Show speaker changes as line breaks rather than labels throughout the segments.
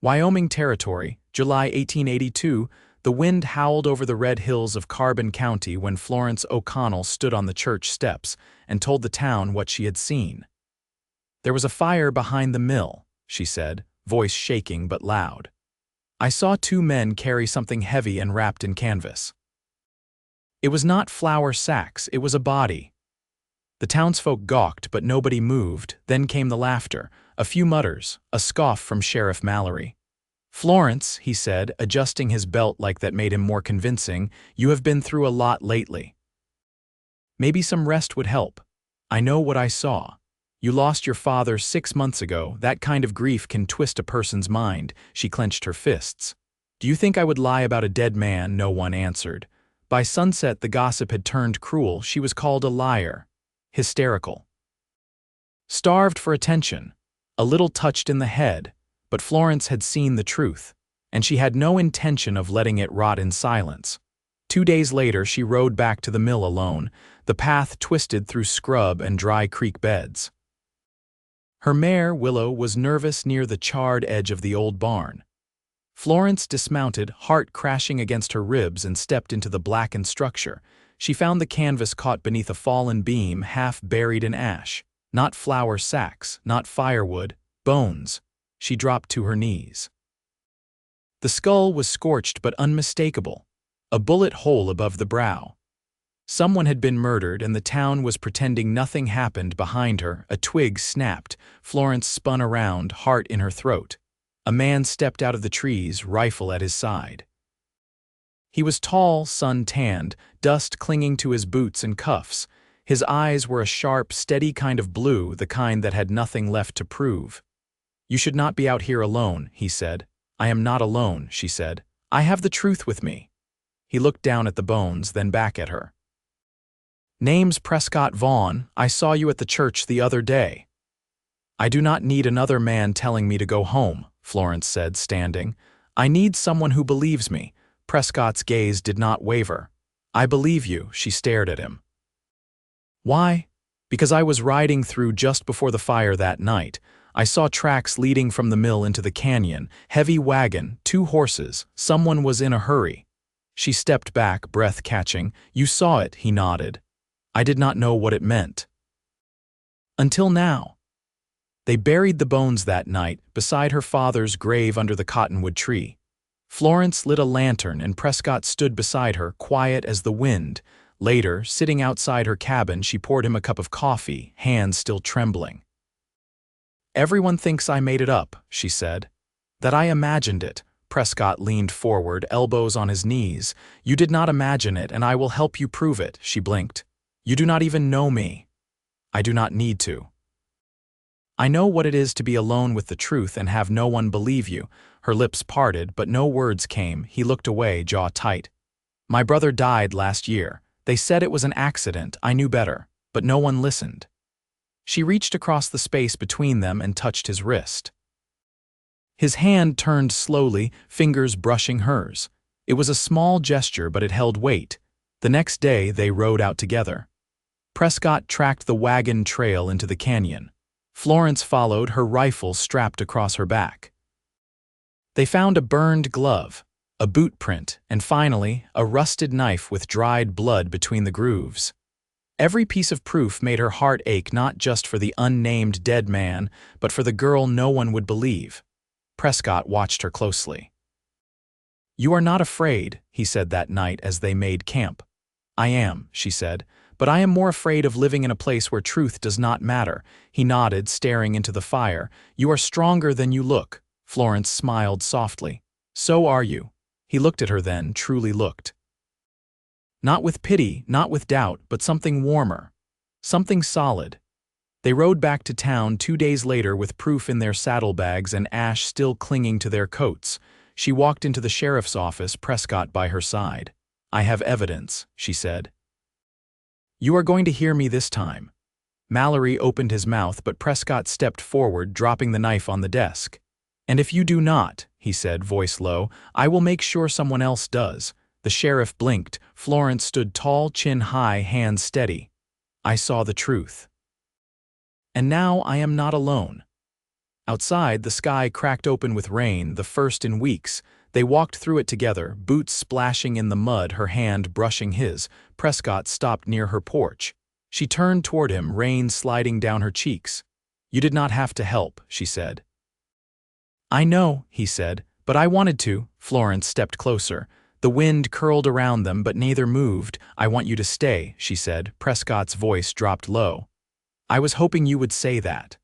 Wyoming Territory, July 1882, the wind howled over the red hills of Carbon County when Florence O'Connell stood on the church steps and told the town what she had seen. "There was a fire behind the mill," she said, voice shaking but loud. "I saw two men carry something heavy and wrapped in canvas. It was not flour sacks, it was a body." The townsfolk gawked, but nobody moved. Then came the laughter, a few mutters, a scoff from Sheriff Mallory. "Florence," he said, adjusting his belt like that made him more convincing, "you have been through a lot lately. Maybe some rest would help. I know what I saw. You lost your father 6 months ago. That kind of grief can twist a person's mind." She clenched her fists. "Do you think I would lie about a dead man?" No one answered. By sunset, the gossip had turned cruel. She was called a liar. Hysterical. Starved for attention. A little touched in the head. But Florence had seen the truth, and she had no intention of letting it rot in silence. 2 days later, she rode back to the mill alone. The path twisted through scrub and dry creek beds. Her mare, Willow, was nervous near the charred edge of the old barn. Florence dismounted, heart crashing against her ribs, and stepped into the blackened structure. She found the canvas caught beneath a fallen beam, half buried in ash. Not flour sacks, not firewood, bones. She dropped to her knees. The skull was scorched but unmistakable, a bullet hole above the brow. Someone had been murdered, and the town was pretending nothing happened. Behind her, a twig snapped. Florence spun around, heart in her throat. A man stepped out of the trees, rifle at his side. He was tall, sun-tanned, dust clinging to his boots and cuffs. His eyes were a sharp, steady kind of blue, the kind that had nothing left to prove. "You should not be out here alone," he said. "I am not alone," she said. "I have the truth with me." He looked down at the bones, then back at her. "Name's Prescott Vaughn. I saw you at the church the other day." "I do not need another man telling me to go home," Florence said, standing. "I need someone who believes me." Prescott's gaze did not waver. "I believe you," she stared at him. "Why?" "Because I was riding through just before the fire that night. I saw tracks leading from the mill into the canyon, heavy wagon, 2 horses. Someone was in a hurry." She stepped back, breath catching. "You saw it," he nodded. "I did not know what it meant. Until now." They buried the bones that night, beside her father's grave under the cottonwood tree. Florence lit a lantern, and Prescott stood beside her, quiet as the wind. Later, sitting outside her cabin, she poured him a cup of coffee, hands still trembling. "Everyone thinks I made it up," she said. "That I imagined it." Prescott leaned forward, elbows on his knees. "You did not imagine it, and I will help you prove it," she blinked. "You do not even know me." "I do not need to." "I know what it is to be alone with the truth and have no one believe you." Her lips parted, but no words came. He looked away, jaw tight. "My brother died last year. They said it was an accident. I knew better, but no one listened." She reached across the space between them and touched his wrist. His hand turned slowly, fingers brushing hers. It was a small gesture, but it held weight. The next day, they rode out together. Prescott tracked the wagon trail into the canyon. Florence followed, her rifle strapped across her back. They found a burned glove, a boot print, and finally, a rusted knife with dried blood between the grooves. Every piece of proof made her heart ache, not just for the unnamed dead man, but for the girl no one would believe. Prescott watched her closely. "You are not afraid," he said that night as they made camp. "I am," she said, "but I am more afraid of living in a place where truth does not matter." He nodded, staring into the fire. "You are stronger than you look." Florence smiled softly. "So are you." He looked at her then, truly looked. Not with pity, not with doubt, but something warmer. Something solid. They rode back to town 2 days later with proof in their saddlebags and ash still clinging to their coats. She walked into the sheriff's office, Prescott by her side. "I have evidence," she said. "You are going to hear me this time." Mallory opened his mouth, but Prescott stepped forward, dropping the knife on the desk. "And if you do not," he said, voice low, "I will make sure someone else does." The sheriff blinked. Florence stood tall, chin high, hands steady. "I saw the truth. And now I am not alone. Outside, the sky cracked open with rain, the first in weeks. They walked through it together, boots splashing in the mud, her hand brushing his. Prescott stopped near her porch. She turned toward him, rain sliding down her cheeks. "You did not have to help," she said. "I know," he said, "but I wanted to." Florence stepped closer. The wind curled around them, but neither moved. "I want you to stay," she said. Prescott's voice dropped low. "I was hoping you would say that."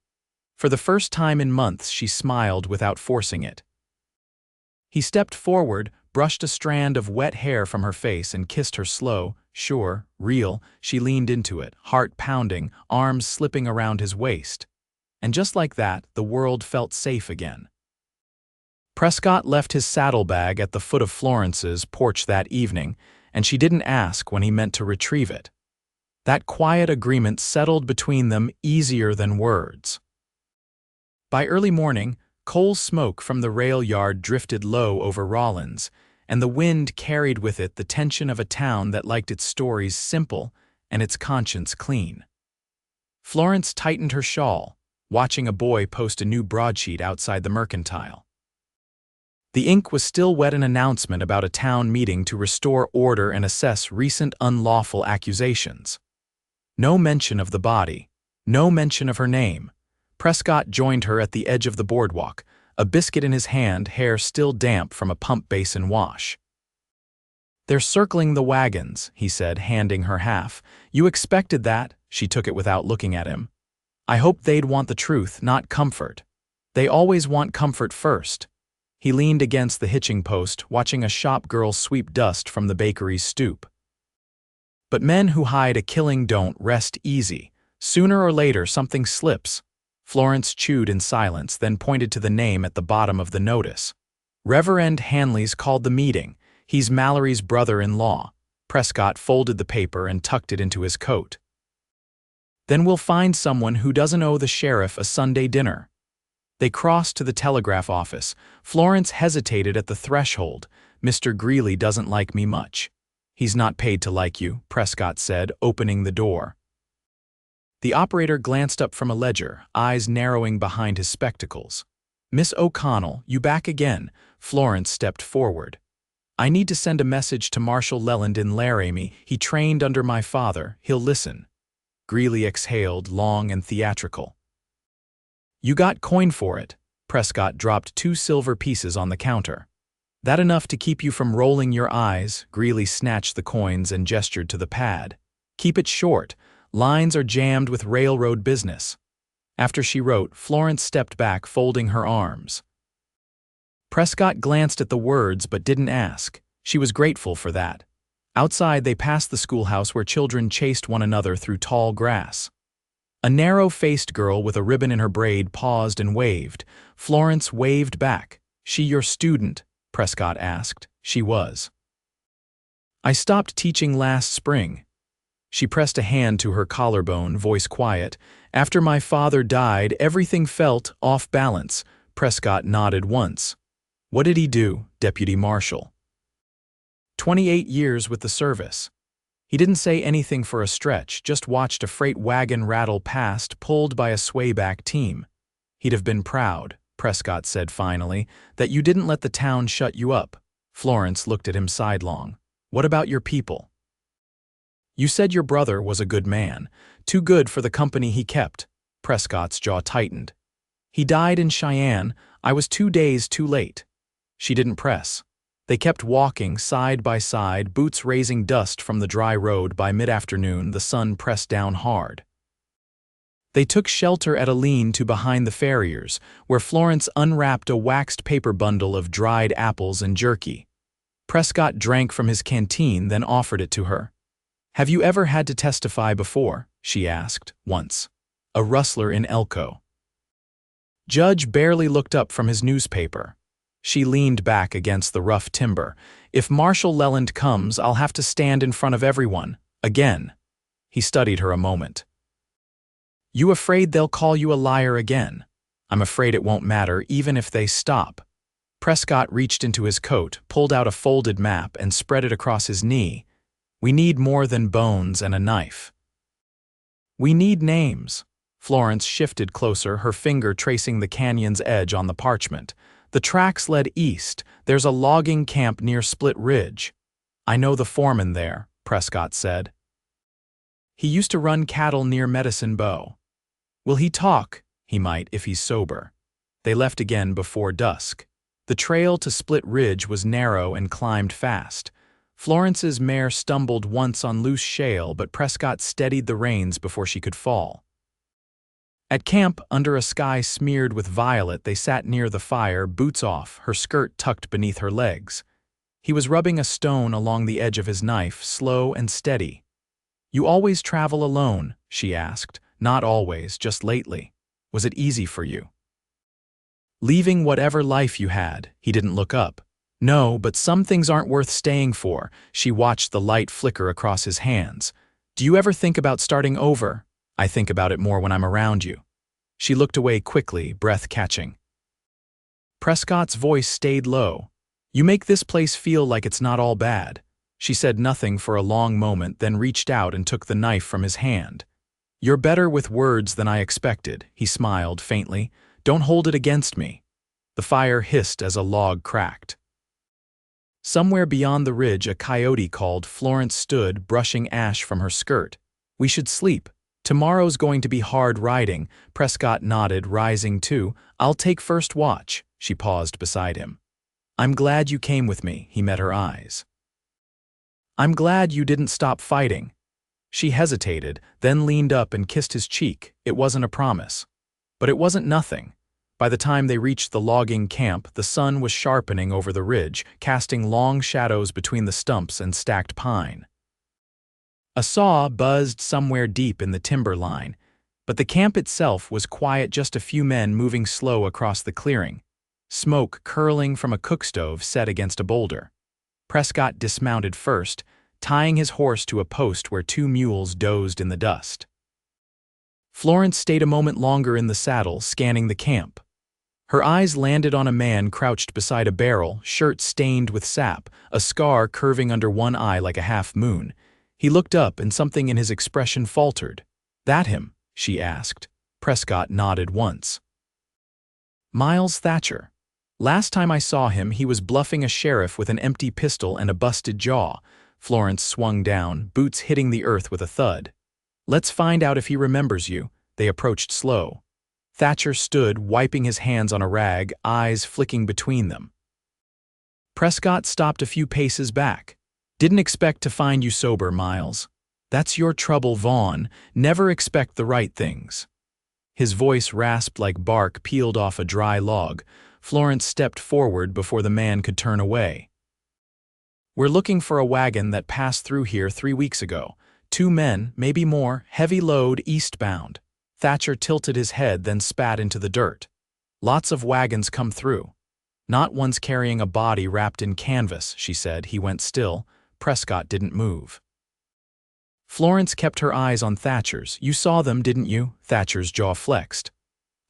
For the first time in months, she smiled without forcing it. He stepped forward, brushed a strand of wet hair from her face, and kissed her slow, sure, real. She leaned into it, heart pounding, arms slipping around his waist. And just like that, the world felt safe again. Prescott left his saddlebag at the foot of Florence's porch that evening, and she didn't ask when he meant to retrieve it. That quiet agreement settled between them easier than words. By early morning, coal smoke from the rail yard drifted low over Rollins, and the wind carried with it the tension of a town that liked its stories simple and its conscience clean. Florence tightened her shawl, watching a boy post a new broadsheet outside the Mercantile. The ink was still wet, an announcement about a town meeting to restore order and assess recent unlawful accusations. No mention of the body, no mention of her name. Prescott joined her at the edge of the boardwalk, a biscuit in his hand, hair still damp from a pump basin wash. "They're circling the wagons," he said, handing her half. "You expected that?" She took it without looking at him. "I hoped they'd want the truth, not comfort. They always want comfort first." He leaned against the hitching post, watching a shop girl sweep dust from the bakery's stoop. "But men who hide a killing don't rest easy. Sooner or later, something slips." Florence chewed in silence, then pointed to the name at the bottom of the notice. "Reverend Hanley's called the meeting. He's Mallory's brother-in-law." Prescott folded the paper and tucked it into his coat. "Then we'll find someone who doesn't owe the sheriff a Sunday dinner." They crossed to the telegraph office. Florence hesitated at the threshold. "Mr. Greeley doesn't like me much." "He's not paid to like you," Prescott said, opening the door. The operator glanced up from a ledger, eyes narrowing behind his spectacles. "Miss O'Connell, you back again?" Florence stepped forward. "I need to send a message to Marshal Leland in Laramie. He trained under my father. He'll listen." Greeley exhaled, long and theatrical. "You got coin for it." Prescott dropped 2 silver pieces on the counter. "That enough to keep you from rolling your eyes?" Greeley snatched the coins and gestured to the pad. "Keep it short. Lines are jammed with railroad business." After she wrote, Florence stepped back, folding her arms. Prescott glanced at the words but didn't ask. She was grateful for that. Outside, they passed the schoolhouse where children chased one another through tall grass. A narrow-faced girl with a ribbon in her braid paused and waved. Florence waved back. "She your student?" Prescott asked. She was. "I stopped teaching last spring." She pressed a hand to her collarbone, voice quiet. "After my father died, everything felt off balance." Prescott nodded once. "What did he do?" "Deputy Marshal." 28 years with the service. He didn't say anything for a stretch, just watched a freight wagon rattle past, pulled by a swayback team. "He'd have been proud," Prescott said finally, "that you didn't let the town shut you up." Florence looked at him sidelong. "What about your people?" "You said your brother was a good man, too good for the company he kept." Prescott's jaw tightened. "He died in Cheyenne. I was 2 days too late." She didn't press. They kept walking, side by side, boots raising dust from the dry road. By mid-afternoon, the sun pressed down hard. They took shelter at a lean-to behind the farriers, where Florence unwrapped a waxed paper bundle of dried apples and jerky. Prescott drank from his canteen, then offered it to her. "Have you ever had to testify before?" she asked, once. A rustler in Elko. Judge barely looked up from his newspaper. She leaned back against the rough timber. "If Marshal Leland comes, I'll have to stand in front of everyone. Again." He studied her a moment. "You afraid they'll call you a liar again?" "I'm afraid it won't matter, even if they stop." Prescott reached into his coat, pulled out a folded map, and spread it across his knee. "We need more than bones and a knife. We need names." Florence shifted closer, her finger tracing the canyon's edge on the parchment. The tracks led east. There's a logging camp near Split Ridge. I know the foreman there, Prescott said. He used to run cattle near Medicine Bow. Will he talk? He might if he's sober. They left again before dusk. The trail to Split Ridge was narrow and climbed fast. Florence's mare stumbled once on loose shale, but Prescott steadied the reins before she could fall. At camp, under a sky smeared with violet, they sat near the fire, boots off, her skirt tucked beneath her legs. He was rubbing a stone along the edge of his knife, slow and steady. "You always travel alone?" she asked. "Not always, just lately. Was it easy for you?" "Leaving whatever life you had," he didn't look up. "No, but some things aren't worth staying for." She watched the light flicker across his hands. "Do you ever think about starting over?" "I think about it more when I'm around you." She looked away quickly, breath catching. Prescott's voice stayed low. "You make this place feel like it's not all bad." She said nothing for a long moment, then reached out and took the knife from his hand. "You're better with words than I expected," he smiled faintly. "Don't hold it against me." The fire hissed as a log cracked. Somewhere beyond the ridge, a coyote called. Florence stood, brushing ash from her skirt. "We should sleep. Tomorrow's going to be hard riding." Prescott nodded, rising too. "I'll take first watch." She paused beside him. "I'm glad you came with me." He met her eyes. "I'm glad you didn't stop fighting." She hesitated, then leaned up and kissed his cheek. It wasn't a promise. But it wasn't nothing. By the time they reached the logging camp, the sun was sharpening over the ridge, casting long shadows between the stumps and stacked pine. A saw buzzed somewhere deep in the timber line, but the camp itself was quiet, just a few men moving slow across the clearing, smoke curling from a cookstove set against a boulder. Prescott dismounted first, tying his horse to a post where two mules dozed in the dust. Florence stayed a moment longer in the saddle, scanning the camp. Her eyes landed on a man crouched beside a barrel, shirt stained with sap, a scar curving under one eye like a half-moon. He looked up, and something in his expression faltered. "That him?" she asked. Prescott nodded once. "Miles Thatcher. Last time I saw him, he was bluffing a sheriff with an empty pistol and a busted jaw." Florence swung down, boots hitting the earth with a thud. "Let's find out if he remembers you." They approached slow. Thatcher stood, wiping his hands on a rag, eyes flicking between them. Prescott stopped a few paces back. "Didn't expect to find you sober, Miles. That's your trouble, Vaughn. Never expect the right things." His voice rasped like bark peeled off a dry log. Florence stepped forward before the man could turn away. "We're looking for a wagon that passed through here 3 weeks ago. 2 men, maybe more, heavy load, eastbound." Thatcher tilted his head, then spat into the dirt. "Lots of wagons come through. Not one's carrying a body wrapped in canvas," she said. He went still. Prescott didn't move. Florence kept her eyes on Thatcher's. "You saw them, didn't you?" Thatcher's jaw flexed.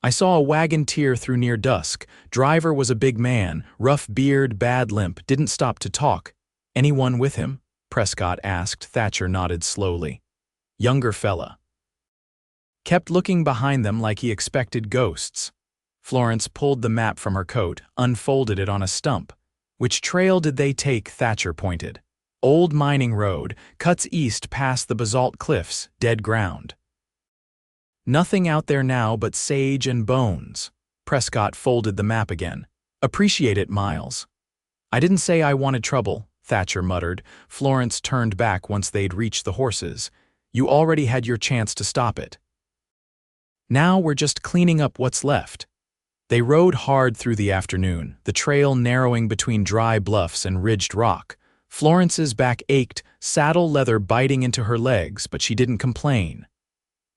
"I saw a wagon tear through near dusk. Driver was a big man, rough beard, bad limp, didn't stop to talk." "Anyone with him?" Prescott asked. Thatcher nodded slowly. "Younger fella. Kept looking behind them like he expected ghosts." Florence pulled the map from her coat, unfolded it on a stump. "Which trail did they take?" Thatcher pointed. "Old mining road, cuts east past the basalt cliffs, dead ground. Nothing out there now but sage and bones." Prescott folded the map again. "Appreciate it, Miles." "I didn't say I wanted trouble," Thatcher muttered. Florence turned back once they'd reached the horses. "You already had your chance to stop it. Now we're just cleaning up what's left." They rode hard through the afternoon, the trail narrowing between dry bluffs and ridged rock. Florence's back ached, saddle leather biting into her legs, but she didn't complain.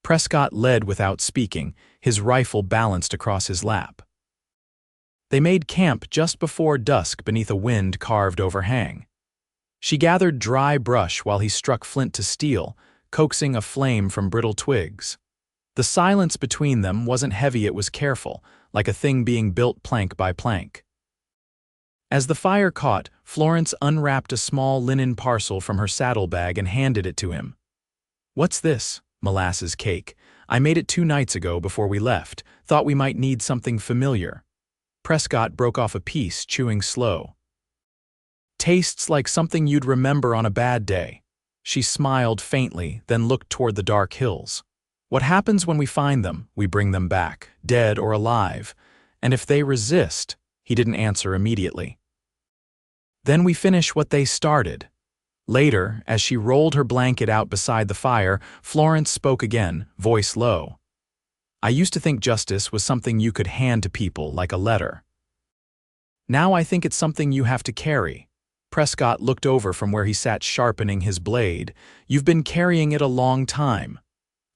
Prescott led without speaking, his rifle balanced across his lap. They made camp just before dusk beneath a wind-carved overhang. She gathered dry brush while he struck flint to steel, coaxing a flame from brittle twigs. The silence between them wasn't heavy, it was careful, like a thing being built plank by plank. As the fire caught, Florence unwrapped a small linen parcel from her saddlebag and handed it to him. "What's this?" "Molasses cake. I made it 2 nights ago before we left, thought we might need something familiar. Prescott broke off a piece, chewing slow. Tastes like something you'd remember on a bad day. She smiled faintly, then looked toward the dark hills. What happens when we find them? We bring them back, dead or alive. And if they resist, he didn't answer immediately. Then we finish what they started. Later, as she rolled her blanket out beside the fire, Florence spoke again, voice low. I used to think justice was something you could hand to people like a letter. Now I think it's something you have to carry. Prescott looked over from where he sat sharpening his blade. You've been carrying it a long time.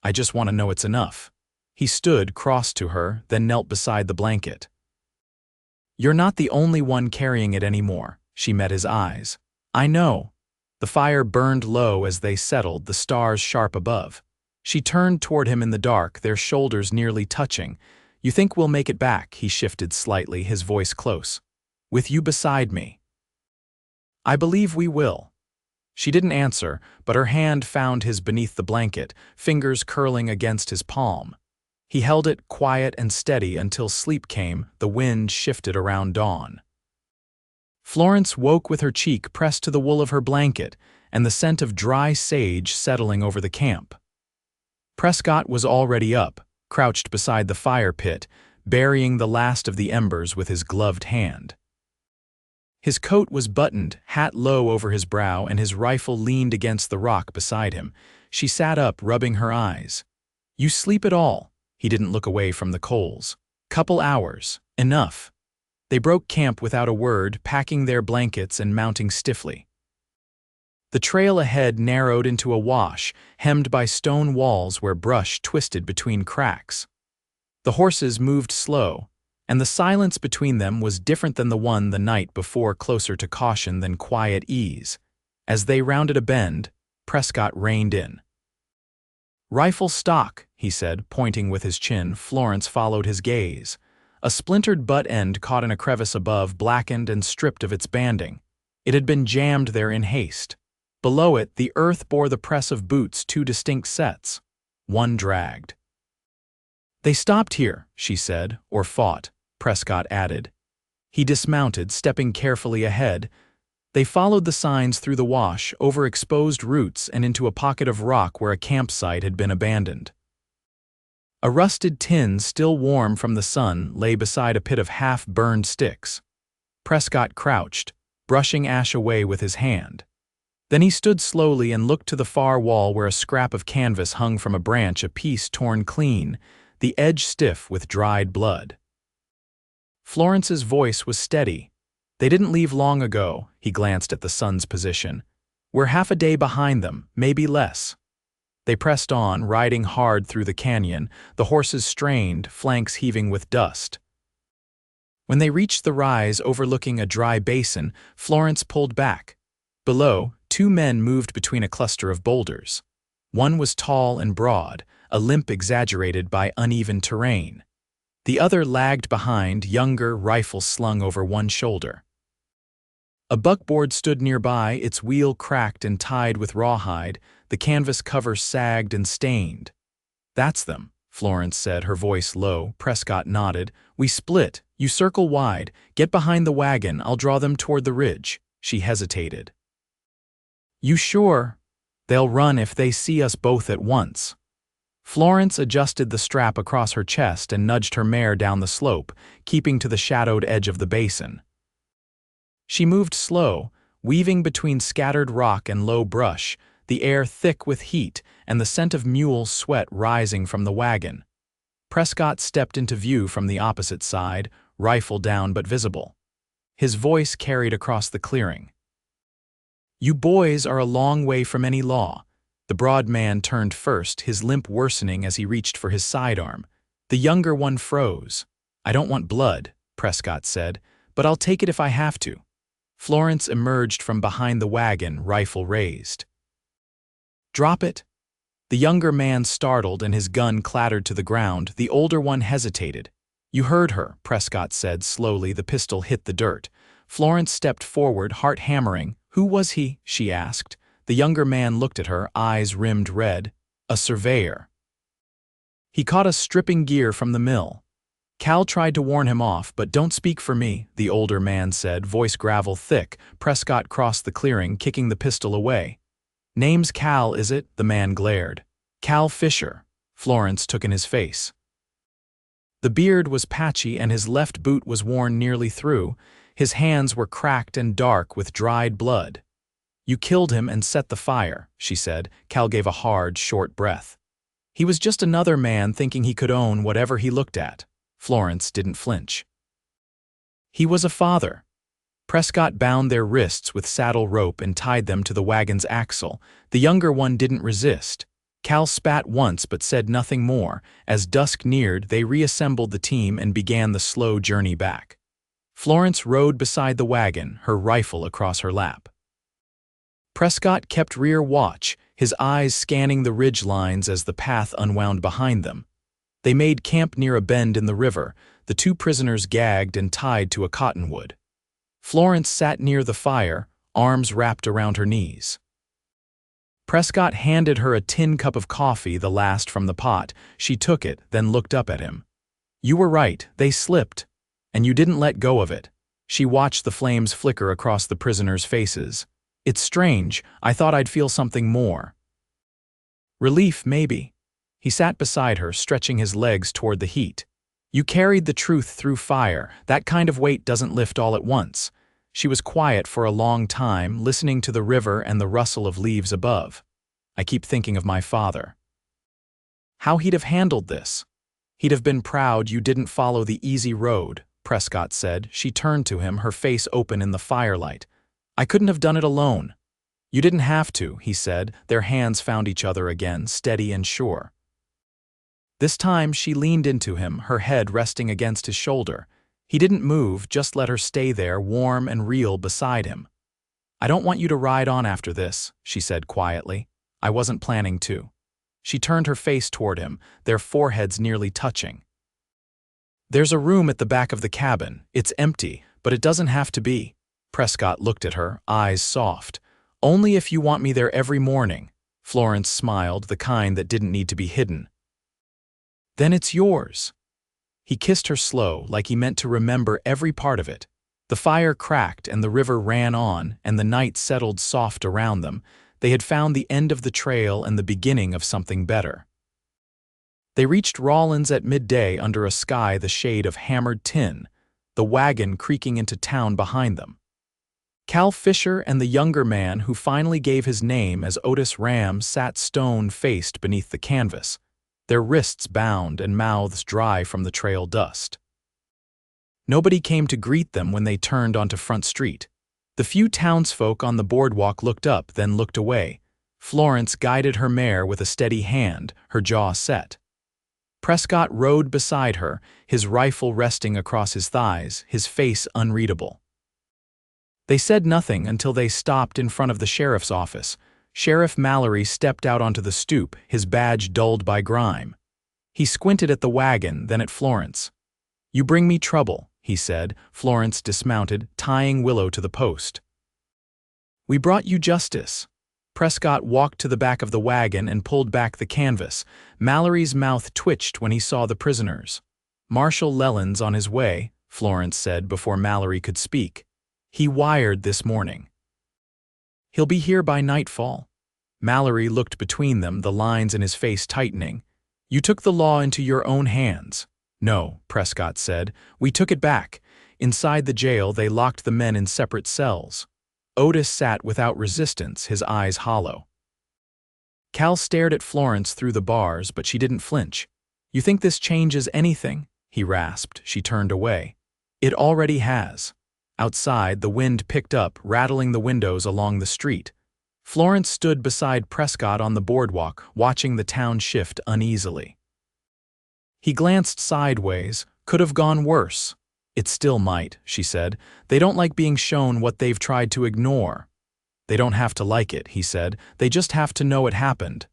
I just want to know it's enough. He stood, crossed to her, then knelt beside the blanket. You're not the only one carrying it anymore. She met his eyes. I know. The fire burned low as they settled, the stars sharp above. She turned toward him in the dark, their shoulders nearly touching. You think we'll make it back? He shifted slightly, his voice close. With you beside me. I believe we will. She didn't answer, but her hand found his beneath the blanket, fingers curling against his palm. He held it quiet and steady until sleep came, the wind shifted around dawn. Florence woke with her cheek pressed to the wool of her blanket and the scent of dry sage settling over the camp. Prescott was already up, crouched beside the fire pit, burying the last of the embers with his gloved hand. His coat was buttoned, hat low over his brow, and his rifle leaned against the rock beside him. She sat up, rubbing her eyes. You sleep at all? He didn't look away from the coals. Couple hours. Enough. They broke camp without a word, packing their blankets and mounting stiffly. The trail ahead narrowed into a wash, hemmed by stone walls where brush twisted between cracks. The horses moved slow, and the silence between them was different than the one the night before, closer to caution than quiet ease. As they rounded a bend, Prescott reined in. Rifle stock, he said, pointing with his chin. Florence followed his gaze. A splintered butt end caught in a crevice above, blackened and stripped of its banding. It had been jammed there in haste. Below it, the earth bore the press of boots, 2 distinct sets. One dragged. They stopped here, she said, or fought, Prescott added. He dismounted, stepping carefully ahead. They followed the signs through the wash, over exposed roots and into a pocket of rock where a campsite had been abandoned. A rusted tin, still warm from the sun, lay beside a pit of half-burned sticks. Prescott crouched, brushing ash away with his hand. Then he stood slowly and looked to the far wall where a scrap of canvas hung from a branch, a piece torn clean, the edge stiff with dried blood. Florence's voice was steady. They didn't leave long ago, he glanced at the sun's position. We're half a day behind them, maybe less. They pressed on, riding hard through the canyon, the horses strained, flanks heaving with dust. When they reached the rise overlooking a dry basin, Florence pulled back. Below, 2 men moved between a cluster of boulders. One was tall and broad, a limp exaggerated by uneven terrain. The other lagged behind, younger, rifle slung over one shoulder. A buckboard stood nearby, its wheel cracked and tied with rawhide, the canvas cover sagged and stained. That's them, Florence said, her voice low. Prescott nodded. We split. You circle wide. Get behind the wagon. I'll draw them toward the ridge. She hesitated. You sure? They'll run if they see us both at once. Florence adjusted the strap across her chest and nudged her mare down the slope, keeping to the shadowed edge of the basin. She moved slow, weaving between scattered rock and low brush, the air thick with heat and the scent of mule sweat rising from the wagon. Prescott stepped into view from the opposite side, rifle down but visible. His voice carried across the clearing. You boys are a long way from any law. The broad man turned first, his limp worsening as he reached for his sidearm. The younger one froze. I don't want blood, Prescott said, but I'll take it if I have to. Florence emerged from behind the wagon, rifle raised. Drop it. The younger man startled and his gun clattered to the ground. The older one hesitated. You heard her, Prescott said slowly. The pistol hit the dirt. Florence stepped forward, heart hammering. Who was he? She asked. The younger man looked at her, eyes rimmed red. A surveyor. He caught us stripping gear from the mill. Cal tried to warn him off, but "Don't speak for me," the older man said, voice gravel thick. Prescott crossed the clearing, kicking the pistol away. "Name's Cal, is it?" the man glared. "Cal Fisher," Florence took in his face. The beard was patchy and his left boot was worn nearly through. His hands were cracked and dark with dried blood. "You killed him and set the fire," she said. Cal gave a hard, short breath. He was just another man thinking he could own whatever he looked at. Florence didn't flinch. He was a father. Prescott bound their wrists with saddle rope and tied them to the wagon's axle. The younger one didn't resist. Cal spat once but said nothing more. As dusk neared, they reassembled the team and began the slow journey back. Florence rode beside the wagon, her rifle across her lap. Prescott kept rear watch, his eyes scanning the ridge lines as the path unwound behind them. They made camp near a bend in the river, the two prisoners gagged and tied to a cottonwood. Florence sat near the fire, arms wrapped around her knees. Prescott handed her a tin cup of coffee, the last from the pot. She took it, then looked up at him. "You were right, they slipped. And you didn't let go of it." She watched the flames flicker across the prisoners' faces. "It's strange, I thought I'd feel something more." "Relief, maybe." He sat beside her, stretching his legs toward the heat. "You carried the truth through fire. That kind of weight doesn't lift all at once." She was quiet for a long time, listening to the river and the rustle of leaves above. "I keep thinking of my father. How he'd have handled this. He'd have been proud you didn't follow the easy road," Prescott said. She turned to him, her face open in the firelight. "I couldn't have done it alone." "You didn't have to," he said. Their hands found each other again, steady and sure. This time she leaned into him, her head resting against his shoulder. He didn't move, just let her stay there, warm and real beside him. "I don't want you to ride on after this," she said quietly. "I wasn't planning to." She turned her face toward him, their foreheads nearly touching. "There's a room at the back of the cabin. It's empty, but it doesn't have to be." Prescott looked at her, eyes soft. "Only if you want me there every morning." Florence smiled, the kind that didn't need to be hidden. "Then it's yours." He kissed her slow, like he meant to remember every part of it. The fire cracked and the river ran on, and the night settled soft around them. They had found the end of the trail and the beginning of something better. They reached Rawlins at midday under a sky the shade of hammered tin, the wagon creaking into town behind them. Cal Fisher and the younger man who finally gave his name as Otis Ram sat stone-faced beneath the canvas, their wrists bound and mouths dry from the trail dust. Nobody came to greet them when they turned onto Front Street. The few townsfolk on the boardwalk looked up, then looked away. Florence guided her mare with a steady hand, her jaw set. Prescott rode beside her, his rifle resting across his thighs, his face unreadable. They said nothing until they stopped in front of the sheriff's office. Sheriff Mallory stepped out onto the stoop, his badge dulled by grime. He squinted at the wagon, then at Florence. "You bring me trouble," he said. Florence dismounted, tying Willow to the post. "We brought you justice." Prescott walked to the back of the wagon and pulled back the canvas. Mallory's mouth twitched when he saw the prisoners. "Marshal Leland's on his way," Florence said before Mallory could speak. "He wired this morning. He'll be here by nightfall." Mallory looked between them, the lines in his face tightening. "You took the law into your own hands." "No," Prescott said. "We took it back." Inside the jail, they locked the men in separate cells. Otis sat without resistance, his eyes hollow. Cal stared at Florence through the bars, but she didn't flinch. "You think this changes anything?" he rasped. She turned away. "It already has." Outside, the wind picked up, rattling the windows along the street. Florence stood beside Prescott on the boardwalk, watching the town shift uneasily. He glanced sideways. "Could have gone worse." "It still might," she said. "They don't like being shown what they've tried to ignore." "They don't have to like it," he said. "They just have to know it happened."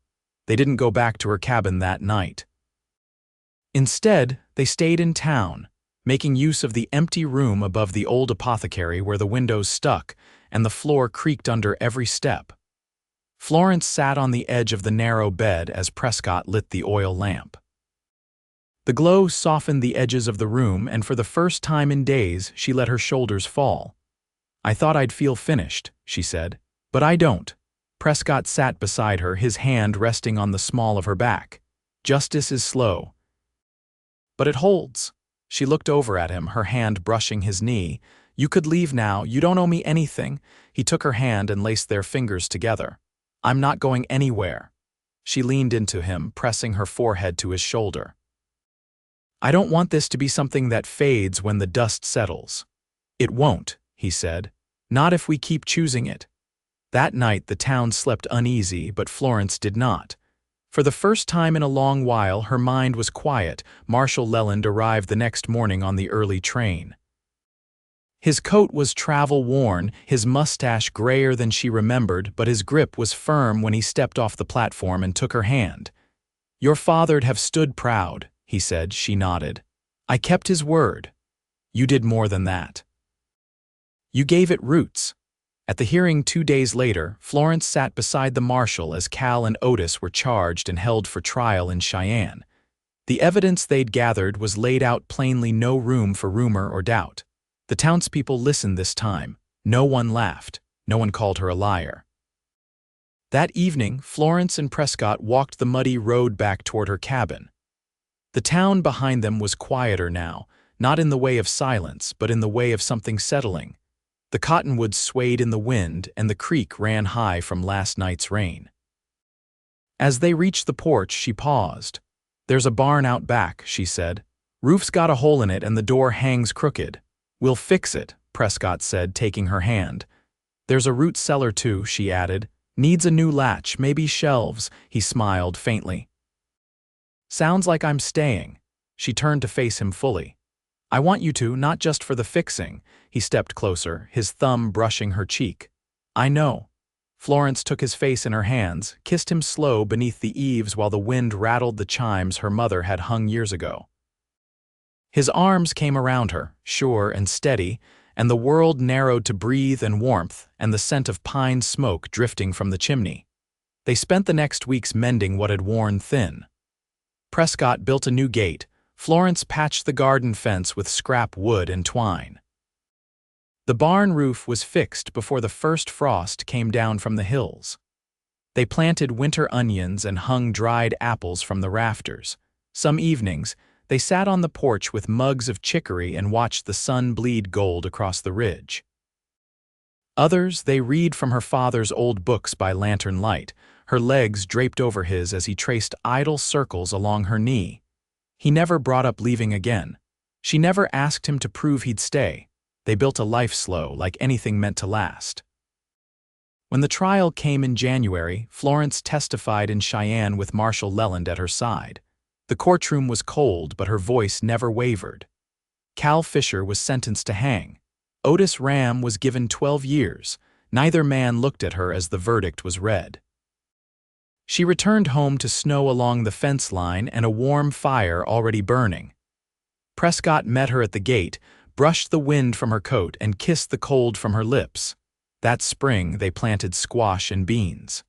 They didn't go back to her cabin that night. Instead, they stayed in town, making use of the empty room above the old apothecary where the windows stuck and the floor creaked under every step. Florence sat on the edge of the narrow bed as Prescott lit the oil lamp. The glow softened the edges of the room, and for the first time in days, she let her shoulders fall. "I thought I'd feel finished," she said. "But I don't." Prescott sat beside her, his hand resting on the small of her back. "Justice is slow, but it holds." She looked over at him, her hand brushing his knee. "You could leave now. You don't owe me anything." He took her hand and laced their fingers together. "I'm not going anywhere." She leaned into him, pressing her forehead to his shoulder. "I don't want this to be something that fades when the dust settles." "It won't," he said. "Not if we keep choosing it." That night the town slept uneasy, but Florence did not. For the first time in a long while, her mind was quiet. Marshal Leland arrived the next morning on the early train. His coat was travel-worn, his mustache grayer than she remembered, but his grip was firm when he stepped off the platform and took her hand. "Your father'd have stood proud," he said. She nodded. "I kept his word." "You did more than that. You gave it roots." At the hearing 2 days later, Florence sat beside the marshal as Cal and Otis were charged and held for trial in Cheyenne. The evidence they'd gathered was laid out plainly, no room for rumor or doubt. The townspeople listened this time. No one laughed. No one called her a liar. That evening, Florence and Prescott walked the muddy road back toward her cabin. The town behind them was quieter now, not in the way of silence, but in the way of something settling. The cottonwoods swayed in the wind, and the creek ran high from last night's rain. As they reached the porch, she paused. "There's a barn out back," she said. "Roof's got a hole in it and the door hangs crooked." "We'll fix it," Prescott said, taking her hand. "There's a root cellar too," she added. "Needs a new latch, maybe shelves." He smiled faintly. "Sounds like I'm staying." She turned to face him fully. "I want you to, not just for the fixing." He stepped closer, his thumb brushing her cheek. "I know." Florence took his face in her hands, kissed him slow beneath the eaves while the wind rattled the chimes her mother had hung years ago. His arms came around her, sure and steady, and the world narrowed to breathe and warmth and the scent of pine smoke drifting from the chimney. They spent the next weeks mending what had worn thin. Prescott built a new gate. Florence patched the garden fence with scrap wood and twine. The barn roof was fixed before the first frost came down from the hills. They planted winter onions and hung dried apples from the rafters. Some evenings, they sat on the porch with mugs of chicory and watched the sun bleed gold across the ridge. Others, they read from her father's old books by lantern light, her legs draped over his as he traced idle circles along her knee. He never brought up leaving again. She never asked him to prove he'd stay. They built a life slow, like anything meant to last. When the trial came in January, Florence testified in Cheyenne with Marshal Leland at her side. The courtroom was cold, but her voice never wavered. Cal Fisher was sentenced to hang. Otis Ram was given 12 years. Neither man looked at her as the verdict was read. She returned home to snow along the fence line and a warm fire already burning. Prescott met her at the gate, brushed the wind from her coat, and kissed the cold from her lips. That spring, they planted squash and beans.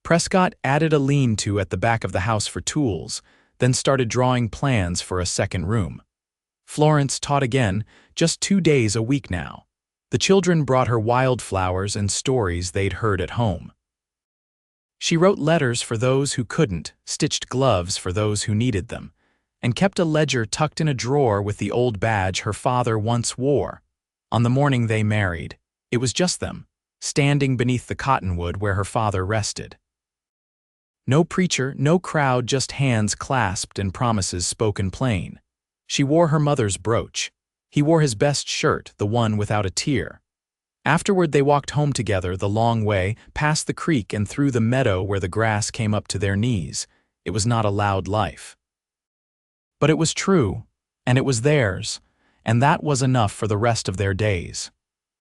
Prescott added a lean-to at the back of the house for tools, then started drawing plans for a second room. Florence taught again, just 2 days a week now. The children brought her wildflowers and stories they'd heard at home. She wrote letters for those who couldn't, stitched gloves for those who needed them, and kept a ledger tucked in a drawer with the old badge her father once wore. On the morning they married, it was just them, standing beneath the cottonwood where her father rested. No preacher, no crowd, just hands clasped and promises spoken plain. She wore her mother's brooch. He wore his best shirt, the one without a tear. Afterward they walked home together the long way, past the creek and through the meadow where the grass came up to their knees. It was not a loud life. But it was true, and it was theirs, and that was enough for the rest of their days.